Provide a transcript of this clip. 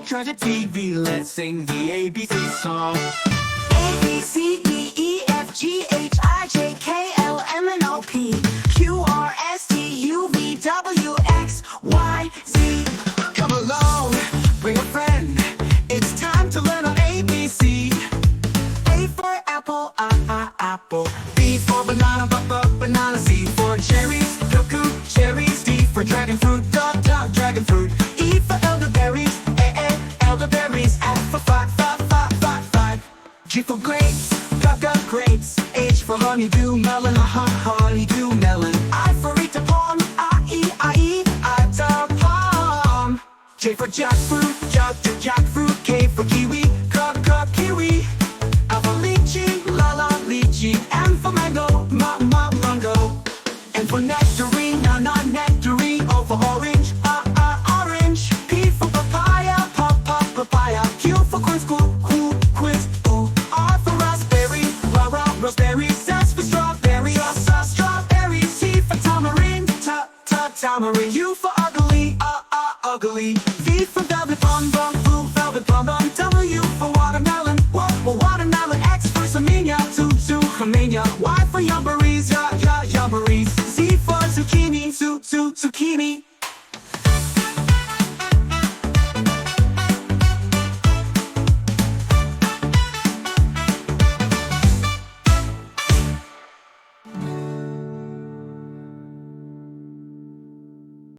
turn the TV, let's sing the ABC song. A, B, C, D, E, F, G, H, I, J, K, L, M, N, O, P, Q, R, S, T, U, V, W, X, Y, Z. Come along, bring a friend. It's time to learn our ABC. A for apple, Apple. B for banana, banana. C for cherries, cuckoo, cherries. D for dragon fruit, dog, dragon fruit. E for elderberries, elderberries. F for five. G for grapes, grapes. H for honeydew melon, honeydew melon. I for eat a palm, I-E, palm. J for jackfruit, jackfruit. K for kiwi, kiwi. L for lychee, lychee. M for mango, mango. N for nectarine, nectarine. O for orange, orange. P for papaya, papaya. Q for quiz, R for raspberry, raspberries. S for strawberry, strawberry. T for tamarind, tamarind. U for ugly, ugly. V for velvet plum, velvet plum. W for watermelon, watermelon. X for samina, Y for yumber,